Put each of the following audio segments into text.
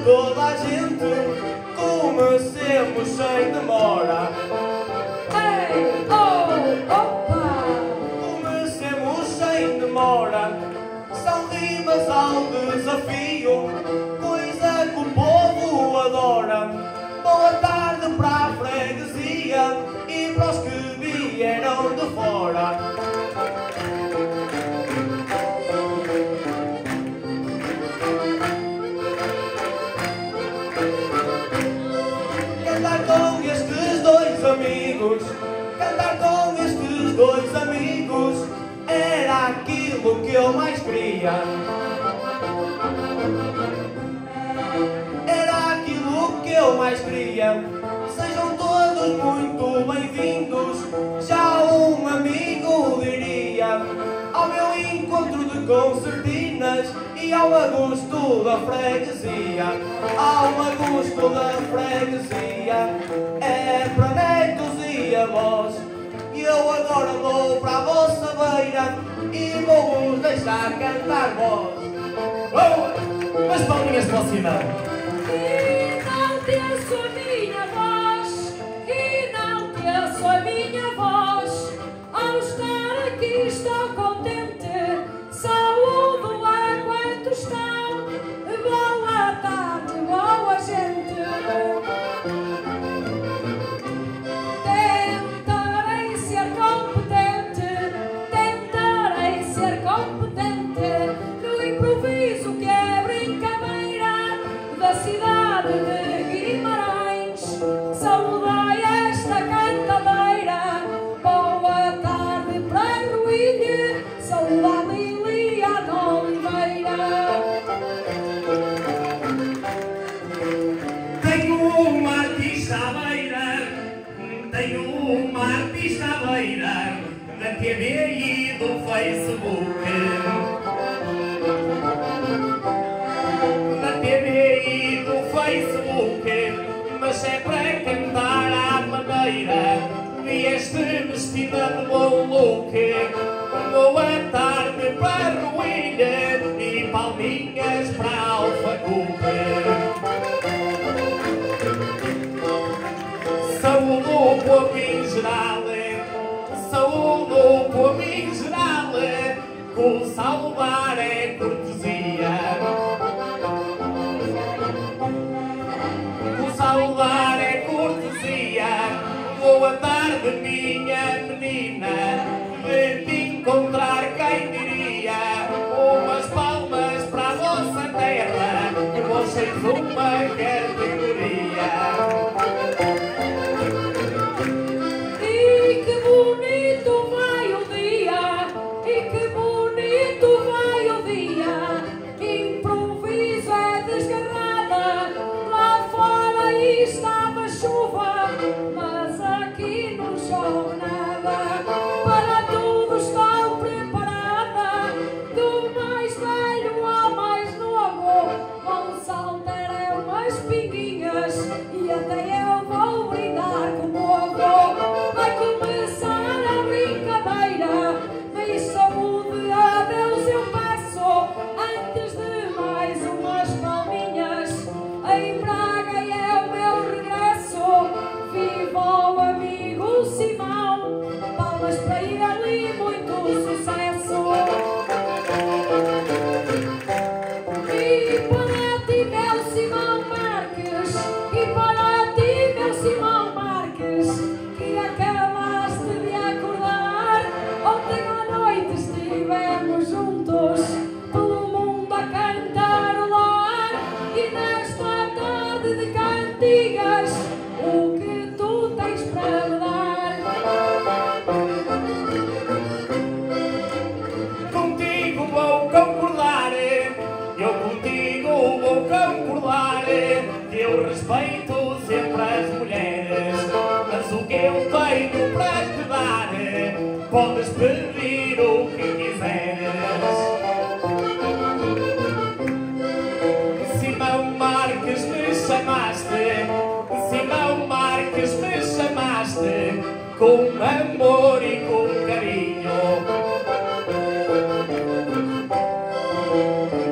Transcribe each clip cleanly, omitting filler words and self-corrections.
Toda a gente comecemos sem demora. Ei, oh, opa! Comecemos sem demora. São rimas ao desafio, coisa que o povo adora. Boa tarde para a freguesia e para os que vieram de fora. Cantar com estes dois amigos era aquilo que eu mais queria. Era aquilo que eu mais queria. Sejam todos muito bem-vindos, já um amigo diria, ao meu encontro de concertinas e ao agosto da freguesia. Ao agosto da freguesia é para netos e avós. E eu agora vou para a vossa beira e vou-vos deixar cantar vós. Oh, mas palminhas para o Simão. E não desço a minha voz, e não desço a minha voz. Ao estar aqui estou contente, saúdo a quantos estão. Boa tarde, boa gente. Tentarei ser competente no improviso que é brincadeira da cidade de Guimarães. Saudai esta cantadeira. Boa tarde para Ruíne, saudade Liliana Oliveira. Tenho uma artista à beira, tenho uma artista à beira, da TV e do Facebook. Da TV e do Facebook, mas é para cantar à maneira, vieste vestida de bom look. Boa tarde para Ruíne e palminhas para Alfacupe. Saúdo o povo em geral, saúdo o povo em geral, com saudar é cortesia. Com saudar é cortesia. Boa tarde, minha menina, de te encontrar quem diria. Umas palmas para a vossa terra, que vocês uma categoria. E que bonito vai o dia, e que bonito vai o dia. Improviso é desgarrada, lá fora estava chuva, mas aqui não chove nada. Para tudo estou preparada, do mais velho ao mais novo. Vão saltar umas pinguinhas e até eu vou brindar com o povo. Vai começar a brincadeira, e saúde a Deus eu peço. Antes de mais umas palminhas, em Braga é o meu regresso. Viva o amigo Simão, palmas para ele e muito sucesso. E para ti, meu Simão Marques, e para ti, meu Simão Marques, que acabaste de acordar. Ontem à noite estivemos juntos, pelo mundo a cantarolar. E nesta tarde de cantigas, o que tu tens para me dar? podes pedir o que quiseres. Simão Marques me chamaste, Simão Marques me chamaste, com amor e com carinho.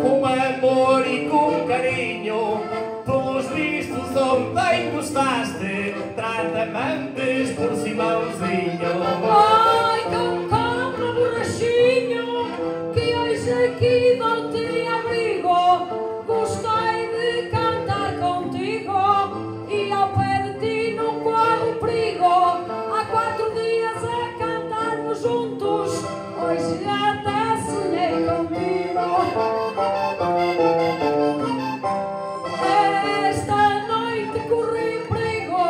Com amor e com carinho, pelos vistos ontem gostaste, trata-me antes por Simãozinho. Ai, calma, borrachinho, que hoje aqui dou-te abrigo. Gostei de cantar contigo e ao pé de ti não corro perigo. Há 4 dias a cantarmos juntos, hoje até sonhei contigo. Esta noite corri perigo,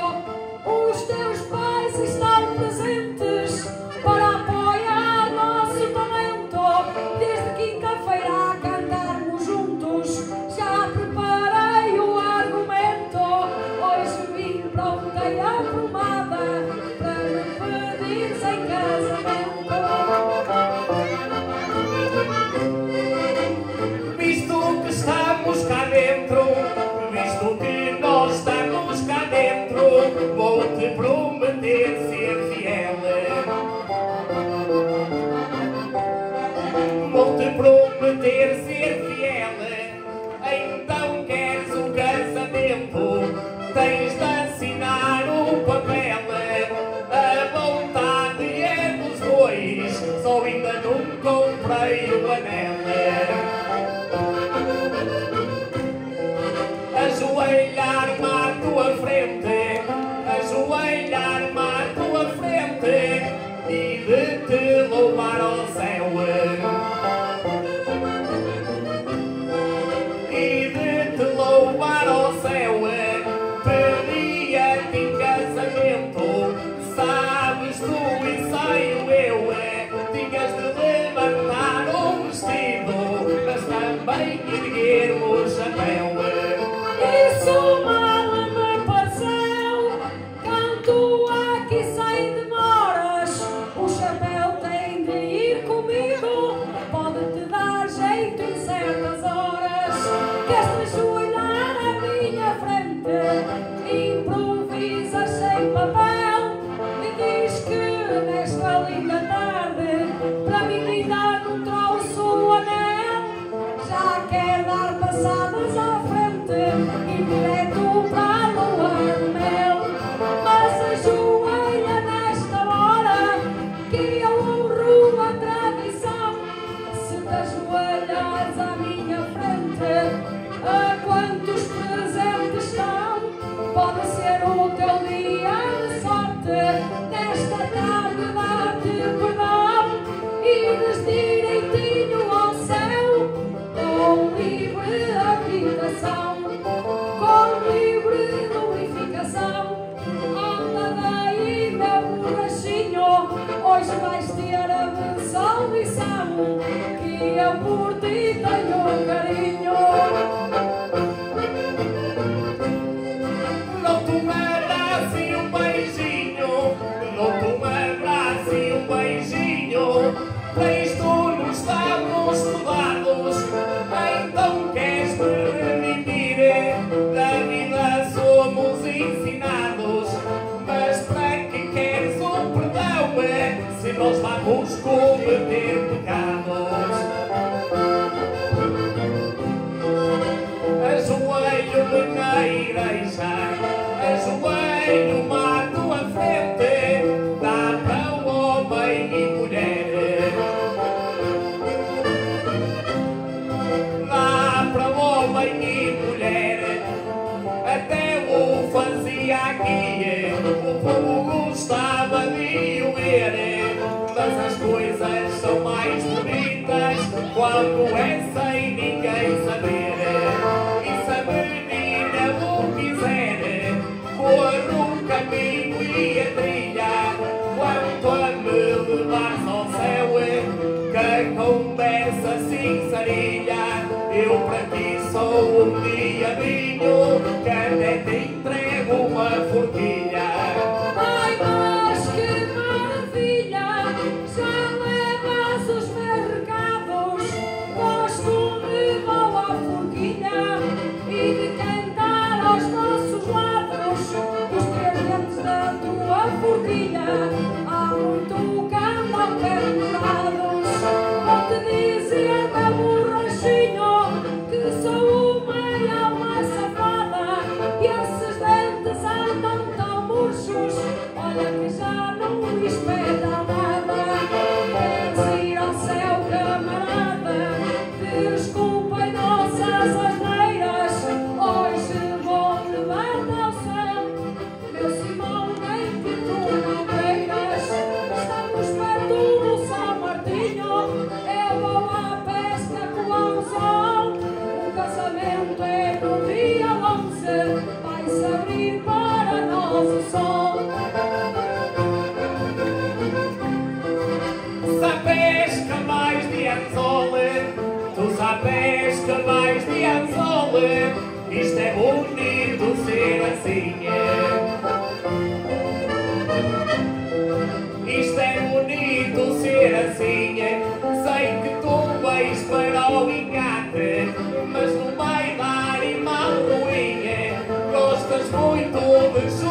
os teus pais estão presentes para apoiar nosso talento. Desde quinta-feira a cantarmos juntos, já preparei o argumento. Hoje vim pronta e aprumada para me pedires em casamento. Visto que estamos cá dentro, visto que nós estamos cá dentro, vou-te prometer ser fiel. Vou-te prometer ser fiel. Então queres o casamento, tens de assinar o papel. A vontade é dos dois, só ainda não comprei o anel. Ajoelhar-me à tua frente, ajoelhar-me à tua frente e de te louvar ao céu. E de te louvar ao céu, pedia-te em casamento, sabes tu e sei eu, tinhas de levantar o vestido, mas também erguer o chapéu. Isso mal me pareceu, canto aqui sem demoras. O chapéu tem de ir comigo, pode-te dar jeito em certas horas. Queres ajoelhar à minha frente, improvisas sem papel e diz que nesta linda tarde para mim ainda não trouxe o anel. Já quer dar passadas à frente e direto para a lua de mel. Mas ajoelha nesta hora que eu honro a tradição. Se te ajoelhares à minha frente, a quantos presentes estão, pode ser o teu dia de sorte. Nesta tarde dá-te perdão e ires direitinho ao céu, com livre habitação, com livre glorificação. Anda daí, meu borrachinho, hoje vais ter a benção e são, que eu por ti tenho carinho. Dou-te um abraço e um beijinho, dou-te um abraço e um beijinho, tens tu nos estamos estudados, então queres permitir, da vida somos ensinados, mas para que queres o perdão, se nós vamos cometer pecados? Ajoelho-me na igreja, ajoelho-me à tua frente, dá para o homem e mulher. Dá para o homem e mulher, até o fazia aqui, o povo gostava de o ver, mas as coisas são mais bonitas quando é sem ninguém saber. E se a menina o quiser, corre um caminho e a trilha, quanto a me levar ao céu, que a conversa sincerilha, eu para ti sou um diabinho, que até te entrego uma forquilha. Ai, mas que maravilha, já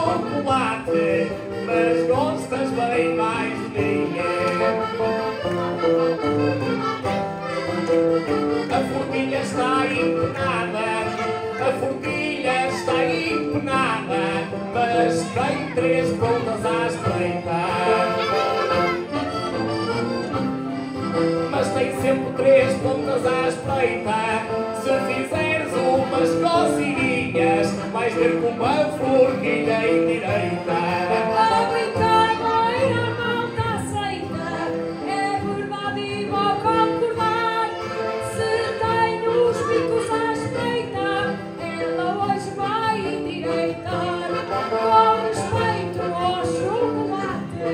chocolate, mas gostas bem mais de mim. A forquilha está empenada, a forquilha está empenada, mas tem 3 pontas à espreita. Mas tem sempre 3 pontas à espreita. Se fizeres umas cocinhas, vais ver com uma forquilha indireita. A brincadeira não está aceita, é verdade e vou concordar. Se tem os bicos à espreita, ela hoje vai endireitar. Com respeito ao chocolate,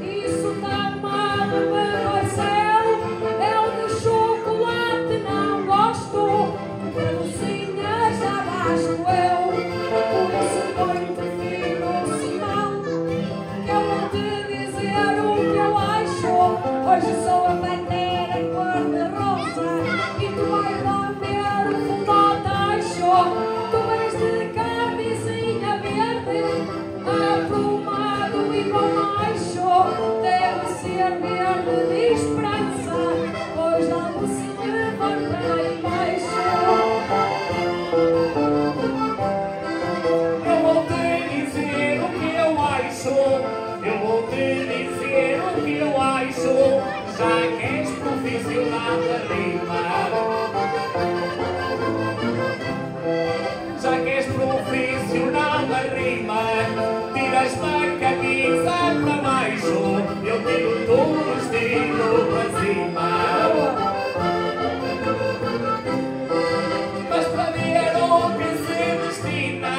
isso está mal, mas eu de chocolate não gosto, de docinhas já baixo eu. Por isso ponho-te fino o sinal, que eu vou te dizer o que eu acho. Hoje sou a bandeira cor-de-rosa e tu vais lamber o fundo tacho. Tu és de camisinha verde, aprumado e bom macho. Deve ser verde de esperança, pois algo se levanta embaixo. Eu vou te dizer o que eu acho, eu vou te dizer o que eu acho, já que és profissional da rima. Já que és profissional da rima, tiras-me a camisa para baixo, eu tiro-te o vestido para cima. Mas para ver o que se destina,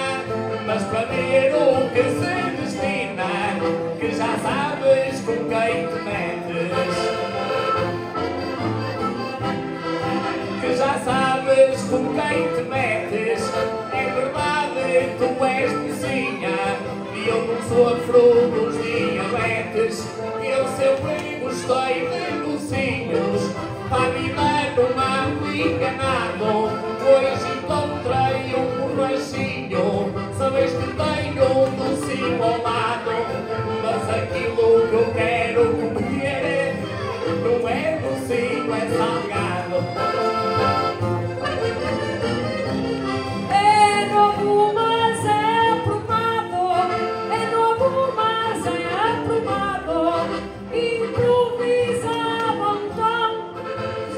mas para ver o que se destina, que já sabes com quem te metes. Que já sabes com quem te metes. É verdade, tu és vizinha e eu não sofro dos diabetes. Eu sempre gostei de docinhos, a vida não me ando enganado. Hoje encontrei um borrachinho, sabes que tenho um docinho ao lado, mas aquilo que eu quero comer não é docinho, é salgado. É novo, mas é aprumado. É novo, mas é aprumado. Improvisa à vontade,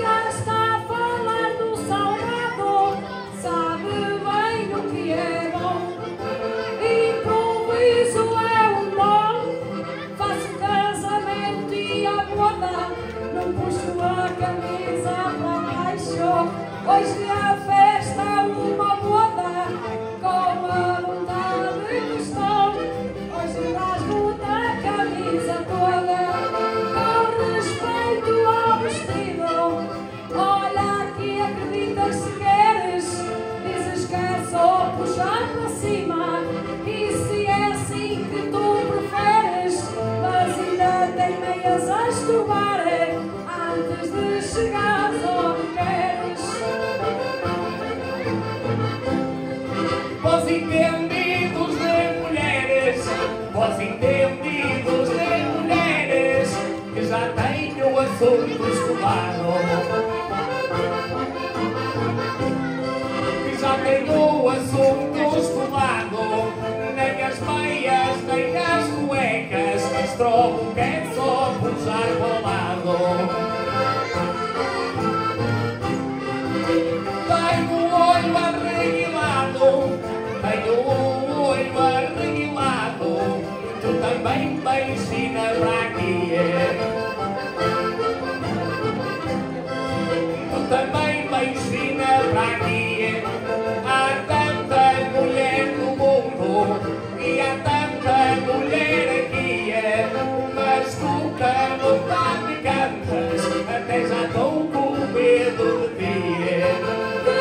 já está falando salgado. Sabe bem o que é bom. Improviso é um dom. Faço casamento e a boda, não puxo a camisa para baixo. Hoje a festa é uma boda, com a vontade que estou. Hoje rasgo da camisa toda, com respeito ao vestido. Olha que acreditas se queres, dizes que é só puxar para cima. E se é assim que tu preferes, mas ainda tem meias a estourar antes de chegares ao que queres. Pós entendidos de mulheres, pós entendidos de mulheres, que já tenho o assunto estudado. Que já tenho o assunto estudado, nem as meias, nem as cuecas, estrogo que é só puxar para o lado. Tenho o olho arreguilado, tenho o olho arreguilado, tu também tens fina para aqui. Tu também tens fina para aqui. Há tanta mulher no mundo e há tanta mulher aqui, mas tu que não me cantas, até já estou com medo de ti. De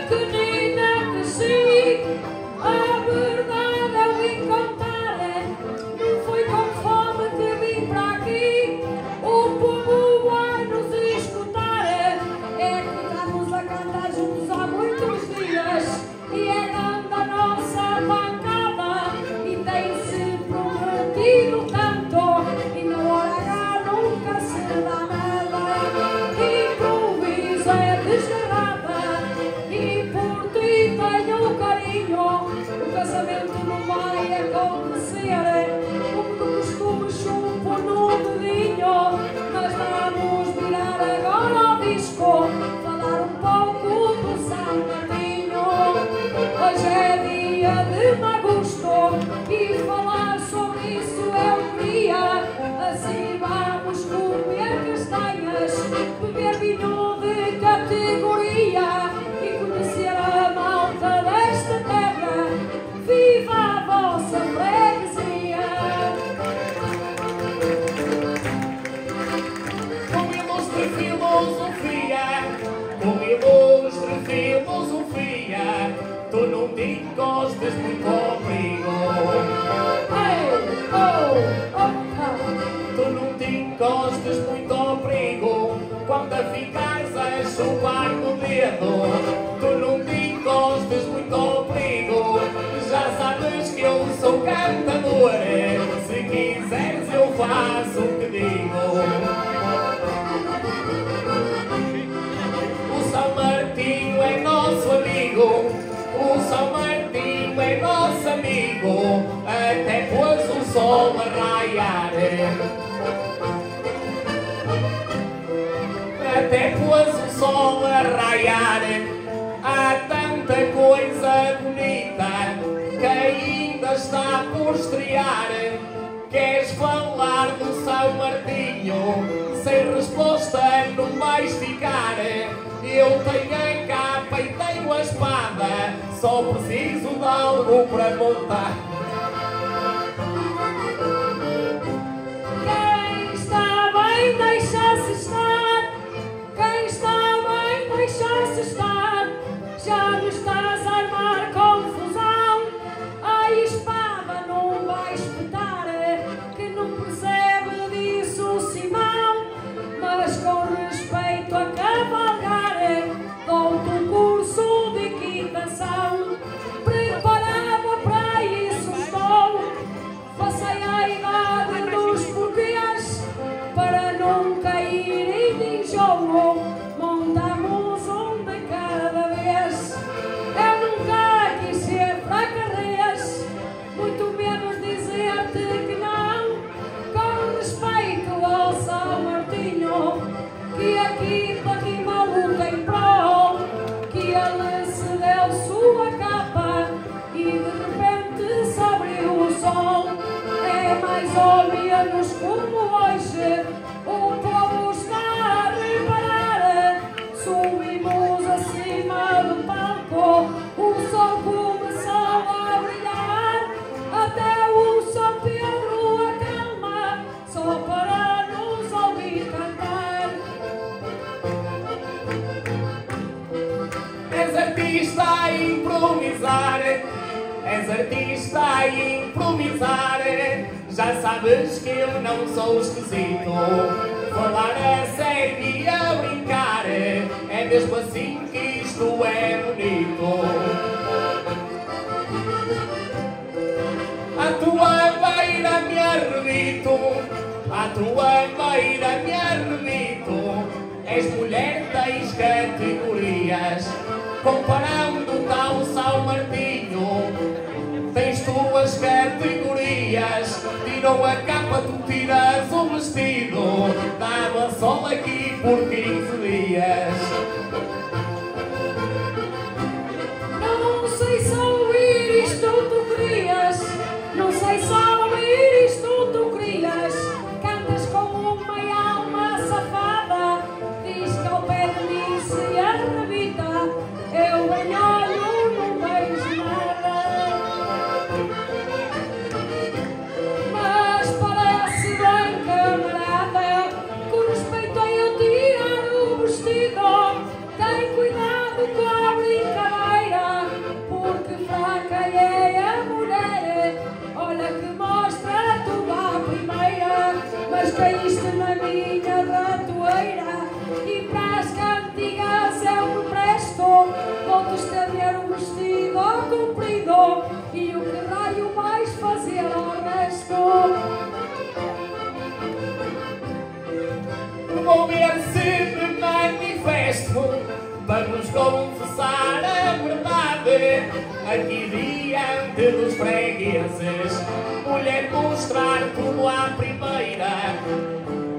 pequenina cresci, a verdade eu vim contar. Não foi com fome que vim para aqui, o povo vai nos escutar. É que estamos a cantar juntos te encostes muito ao perigo. Tu não te encostes muito ao perigo quando ficares a chupar no dedo. Tu não te encostes muito ao perigo, já sabes que eu sou cantador. Se quiseres eu faço o que digo. O São Martinho é nosso amigo, o São Martinho é nosso amigo, até pôs o sol a raiar. Até pôs o sol a raiar. Há tanta coisa bonita que ainda está por estrear. Queres falar do São Martinho? Sem resposta não vais ficar. Eu tenho a capa e tenho a espada, só preciso de algo para montar. Quem está bem deixa-se estar, quem está bem deixa-se estar. Já me estás a armar confusão, a espada não vai espetar, que não percebe disso Simão, mas com respeito a cavalgar, dou-te um curso de equitação, preparada para isso estou, passei a idade dos porquês, para não cair em enjoo, montamos um de cada vez. Eu nunca quis ser fracarrês, muito menos dizer-te que não, com respeito ao São Martinho, que aqui para quem maluca em prol, que ele se deu sua capa e de repente se abriu o sol. É mais ou menos como hoje, o povo está a reparar, subimos acima do palco, o sol começou a brilhar, até o São Pedro acalma, só para nos ouvir cantar. És artista a improvisar, és artista a improvisar. Já sabes que eu não sou esquisito, falar a sério e a brincar, é mesmo assim que isto é bonito. À tua beira me arrebito, à tua beira me arrebito. És mulher, tens categorias, comparando-te ao São Martinho. Tens tuas categorias, tiram a capa, tu tiras o vestido, dava sol aqui por 15 dias. Não sei se ouvir isto tu querias, não sei se ouvir isto tu querias, cantas como uma alma safada, diz que ao pé de mim se arrebita, eu bem olho, não vejo nada. Mas parece bem, camarada, com respeito a eu tirar o vestido, tem cuidado com a brincadeira, porque fraca é a mulher, olha que mostra tudo à primeira, mas caíste na minha ratoeira, e para as cantigas eu me presto, vou-te estender o vestido comprido, e o que raio vais fazer ao resto? Vou ver se me manifesto, vamos confessar a verdade, aqui diante dos fregueses, mulher mostrar tudo à primeira.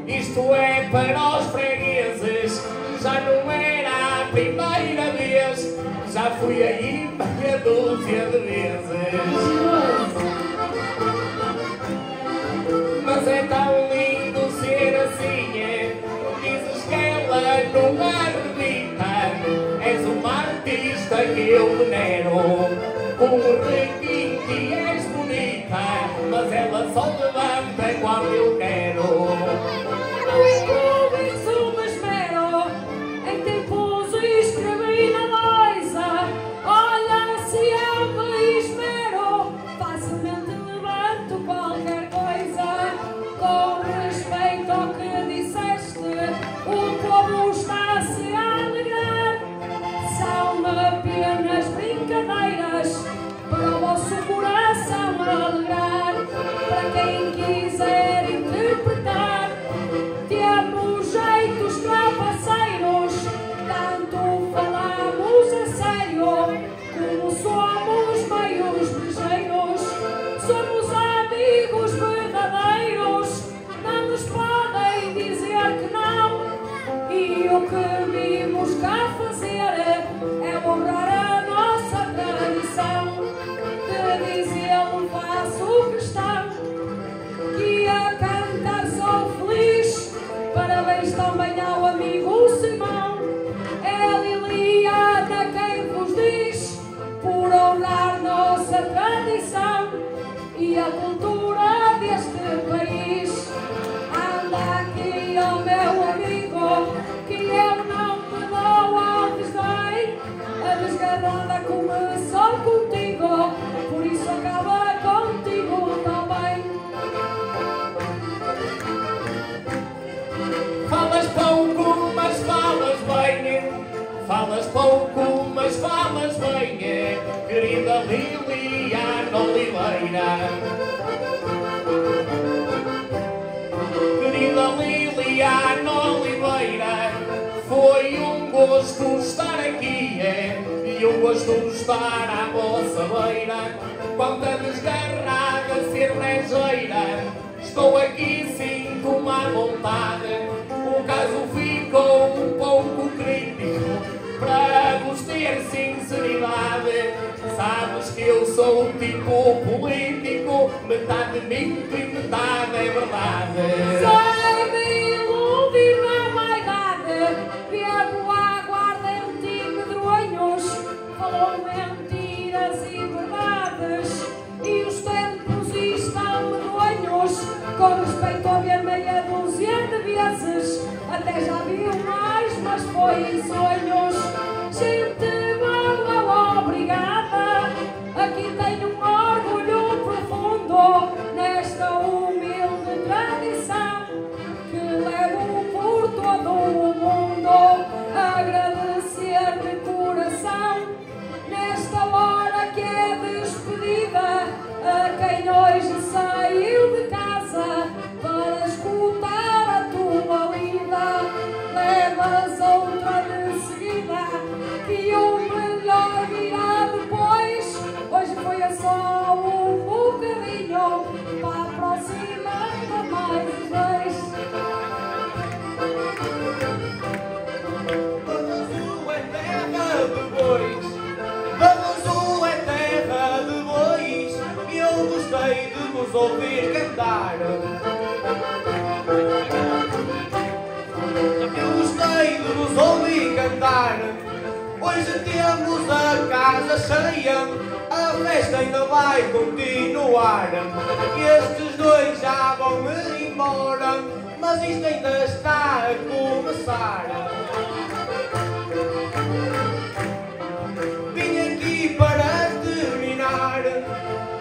Isto é para os fregueses, já não era a primeira vez, já fui aí meia dúzia de vezes. Mas é tão lindo ser assim, dizes que ela não arrebita, és uma artista que eu venero, com um requinte és bonita, mas ela só levanta quando eu quero. No improviso me esmero, em tempos escrevi na loisa, olha se eu me o que vimos cá fazer é honrar a nossa tradição de dizê-lo faço questão, que a cantar sou feliz. Parabéns também ao amigo Simão, é Liliana quem vos diz, por honrar nossa tradição e a cultura deste país. Anda aqui, ó meu amigo, que eu não me dou ao desdém. A desgarrada começou contigo, por isso acaba contigo também. Falas pouco, mas falas bem. Falas pouco, mas falas bem, querida Liliana Oliveira. Querida Liliana Oliveira, foi um gosto estar aqui e um gosto estar à vossa beira. Quando a desgarrada cervejeira, estou aqui, sinto-me à vontade. O caso ficou um pouco crítico, para vos ter sinceridade. Sabes que eu sou um tipo político, metade minto e metade é verdade. Sei me iludir na vaidade, bebo aguardente e medronhos, falou mentiras e verdades, e os tempos estão medonhos. Com respeito a ver meia dúzia de vezes, até já vi mais, mas foi em sonhos. Gente boa, obrigada, aqui tenho um orgulho profundo nesta humilde tradição que levo por todo o mundo. Agradecer de coração nesta hora que é despedida a quem hoje saiu de casa para escutar a tua lida. Levas outra de seguida, que o melhor virá depois. Hoje foi só um bocadinho, para a próxima mais os dois. Balanço é terra de bois, Balanço é terra de bois, e eu gostei de vos ouvir cantar. Eu gostei de vos ouvir cantar. Hoje temos a casa cheia, a festa ainda vai continuar. Estes dois já vão-me embora, mas isto ainda está a começar. Vim aqui para terminar,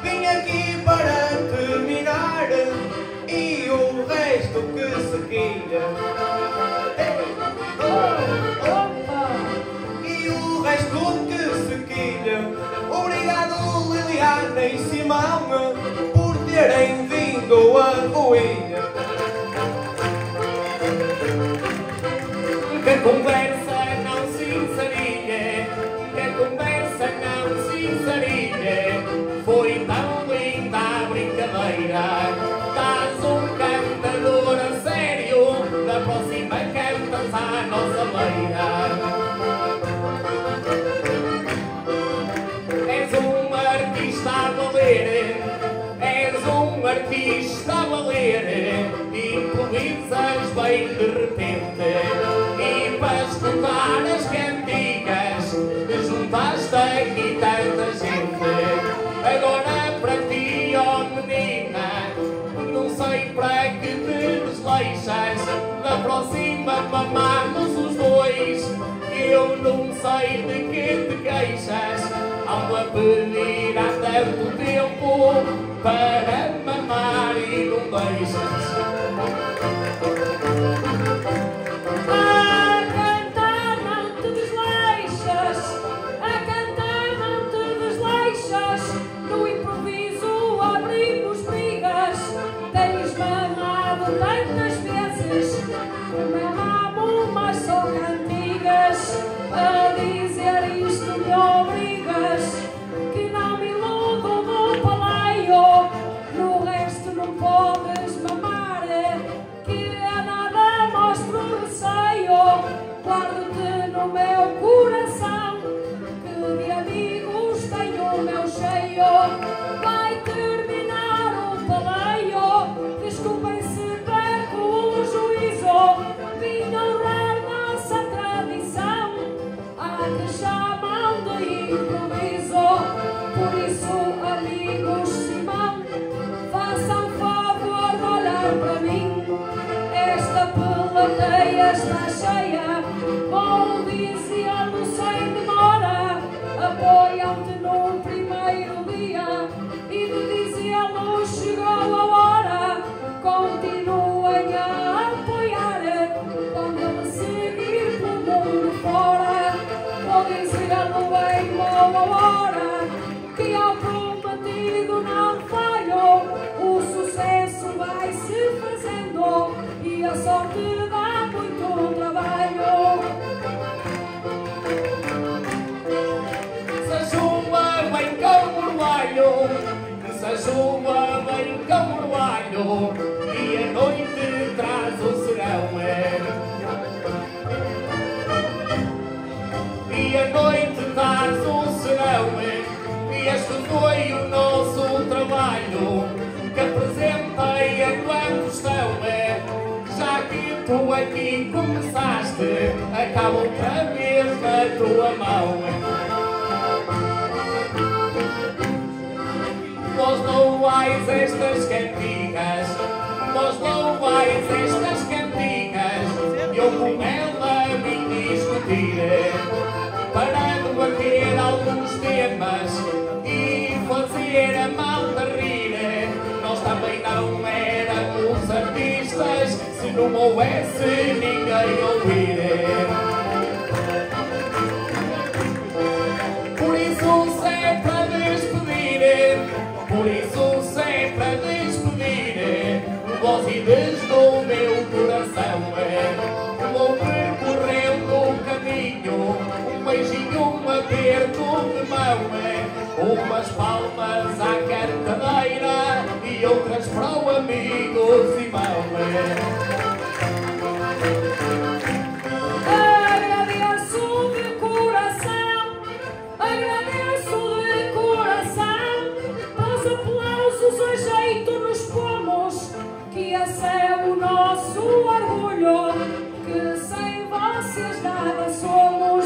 vim aqui para terminar, e o resto que seguir. E o resto que seguir. Obrigado Liliana e Simão por terem vindo a ruir. Que conversa não sinceria, que conversa não sinceria, foi tão linda a brincadeira. Estás um cantador a sério, da próxima cantas à nossa beira. És um artista a valer, és um artista a valer, improvisas bem de repente, e para escutar as cantigas juntaste aqui tanta gente. Agora para ti, ó menina, não sei para que te desleixas, da próxima mamamos os dois, eu não sei de que te queixas, ando a pedir há tanto tempo para mamar e não deixas. A cantar não te desleixas, a cantar não te desleixas, no improviso abrimos brigas, tens mamado tantas vezes, mamamo mas só cantigas, a dizer isto me obrigas, que não me iludo do paleio, no resto não podes mamar, que a nada está cheia. Vou dizer-lo sem demora, apoiam-te no primeiro dia, e de dizê-lo chegou a hora. Continuem a apoiar quando ele seguir pelo mundo fora. Vou dizer-lo em boa hora, que ao prometido não falho. O sucesso vai se fazendo e a sorte dá muito trabalho. Se a chuva vem com orvalho, se a chuva vem com orvalho, e a noite traz o serão. E a noite traz o serão. E este foi o nosso trabalho, que apresentei enquanto estão. Já que tu aqui começaste, acaba outra vez na tua mão. Vós louvais estas cantigas, vós louvais estas cantigas, eu com ela vim discutir, parando a ter alguns temas e fazer a malta rir. Nós também não éramos artistas se não houvesse ninguém a ouvir. Por isso sempre a despedir, por isso sempre a despedir, vós ides no meu coração. Vou percorrendo o caminho, um beijinho, um aperto de mão, umas palmas à cantadeira e outras para o amigo Simão. Agradeço de coração, agradeço de coração, pelos aplausos a jeito nos pomos, que esse é o nosso orgulho, que sem vocês nada somos.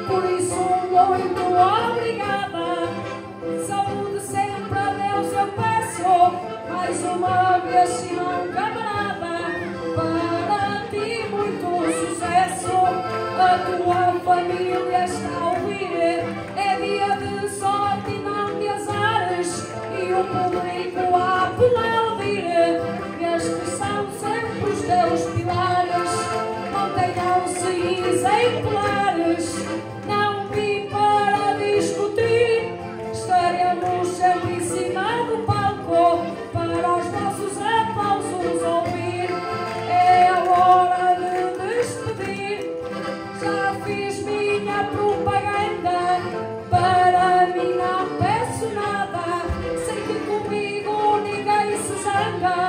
Por isso muito obrigada, saúde sempre a Deus eu peço, mais uma vez Simão camarada, para ti muito sucesso. A tua família está a ouvir, é dia de sorte e não de azares, e o público a aplaudir. Estes são sempre os teus pilares, mantenham-se exemplares. Não vim para discutir, estaremos sempre em cima do palco para os vossos aplausos ouvir. É a hora de despedir, já fiz minha propaganda, para mim não peço nada, sei que comigo ninguém se zanga.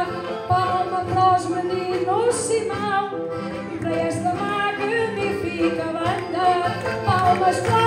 Palma para os meninos Simão, para esta magnífica banda. Palmas para